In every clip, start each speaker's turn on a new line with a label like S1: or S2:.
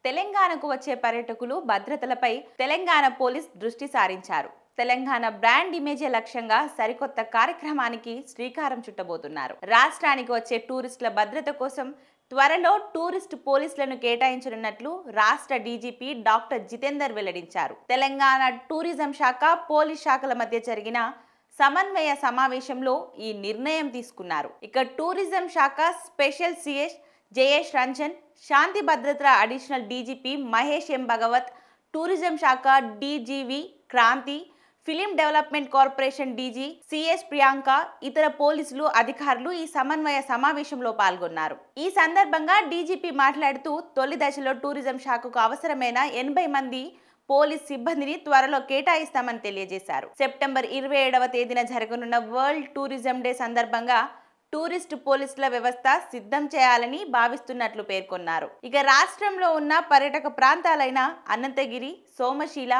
S1: తెలంగాణకు వచ్చే పర్యాటకులు భద్రతలపై తెలంగాణ పోలీస్ దృష్టి సారించారు. తెలంగాణ బ్రాండ్ ఇమేజే లక్ష్యంగా సరికొత్త కార్యక్రమానికి శ్రీకారం చుట్టబోతున్నారు. రాష్ట్రానికి వచ్చే టూరిస్టుల భద్రత కోసం త్వరలో టూరిస్ట్ పోలీసులను కేటాయించనున్నట్లు రాష్ట్ర డీజీపీ డాక్టర్ జితేందర్ వెల్లడించారు. తెలంగాణ టూరిజం శాఖ, పోలీస్ శాఖల మధ్య జరిగిన సమన్వయ సమావేశంలో ఈ నిర్ణయం తీసుకున్నారు. ఇక టూరిజం శాఖ స్పెషల్ సిఎస్ జయేష్ రంజన్, శాంతి భద్రతల additional DGP Mahesh M Bhagwat, tourism శాఖ DGV Kranti, film development corporation DG CS Priyanka, ఇతర పోలీసులు అధికారులు ఈ సమన్వయ సమావేశంలో పాల్గొన్నారు. ఈ సందర్భంగా డీజీపీ మాట్లాడుతూ తొలి దశలో టూరిజం శాఖకు అవసరమైన 80 మంది పోలీస్ సిబ్బందిని త్వరలో కేటాయిస్తామని తెలియజేశారు. సెప్టెంబర్ 27వ తేదీన జరగనున్న వరల్డ్ టూరిజం డే సందర్భంగా టూరిస్ట్ పోలీసుల వ్యవస్థ సిద్ధం చేయాలని భావిస్తున్నట్లు పేర్కొన్నారు. ఇక రాష్ట్రంలో ఉన్న పర్యాటక ప్రాంతాలైన అనంతగిరి, సోమశీల,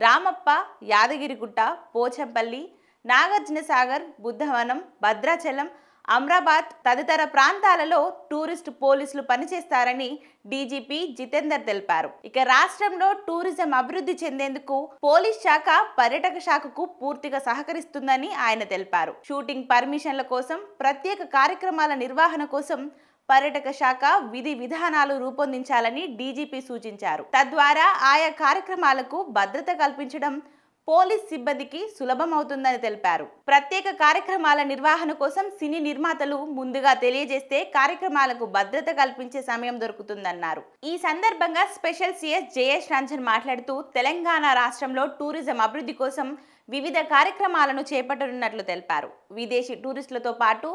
S1: రామప్ప, యాదగిరిగుట్ట, పోచంపల్లి, నాగార్జునసాగర్, బుద్ధవనం, భద్రాచలం, అమ్రాబాద్ తదితర ప్రాంతాలలో టూరిస్ట్ పోలీసులు పనిచేస్తారని డీజీపీ జితేందర్ తెలిపారు. ఇక రాష్ట్రంలో టూరిజం అభివృద్ధి చెందేందుకు పోలీస్ శాఖ పర్యాటక శాఖకు పూర్తిగా సహకరిస్తుందని ఆయన తెలిపారు. షూటింగ్ పర్మిషన్ల కోసం, ప్రత్యేక కార్యక్రమాల నిర్వహణ కోసం పర్యాటక శాఖ విధి విధానాలు రూపొందించాలని డీజీపీ సూచించారు. తద్వారా ఆయా కార్యక్రమాలకు భద్రత కల్పించడం పోలీస్ సిబ్బందికి సులభమవుతుందని తెలిపారు. ప్రత్యేక కార్యక్రమాల నిర్వహణ కోసం సినీ నిర్మాతలు ముందుగా తెలియజేస్తే కార్యక్రమాలకు భద్రత కల్పించే సమయం దొరుకుతుందన్నారు. ఈ సందర్భంగా స్పెషల్ సిఎస్ జయేష్ రంజన్ మాట్లాడుతూ తెలంగాణ రాష్ట్రంలో టూరిజం అభివృద్ధి కోసం వివిధ కార్యక్రమాలను చేపట్టనున్నట్లు తెలిపారు. విదేశీ టూరిస్టులతో పాటు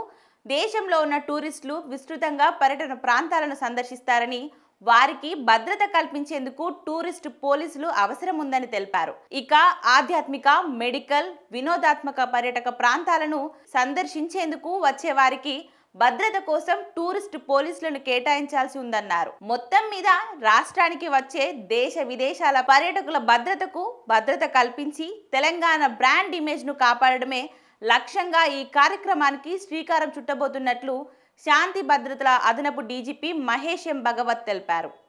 S1: దేశంలో ఉన్న టూరిస్టులు విస్తృతంగా పర్యటన ప్రాంతాలను సందర్శిస్తారని, వారికి భద్రత కల్పించేందుకు టూరిస్ట్ పోలీసులు అవసరం ఉందని తెలిపారు. ఇక ఆధ్యాత్మిక, మెడికల్, వినోదాత్మక పర్యాటక ప్రాంతాలను సందర్శించేందుకు వచ్చే వారికి భద్రత కోసం టూరిస్ట్ పోలీసులను కేటాయించాల్సి ఉందన్నారు. మొత్తం మీద రాష్ట్రానికి వచ్చే దేశ విదేశాల పర్యాటకుల భద్రత కల్పించి తెలంగాణ బ్రాండ్ ఇమేజ్ను కాపాడడమే లక్ష్యంగా ఈ కార్యక్రమానికి శ్రీకారం చుట్టబోతున్నట్లు శాంతి భద్రతల అదనపు డీజీపీ మహేష్ ఎం భగవత్ తెలిపారు.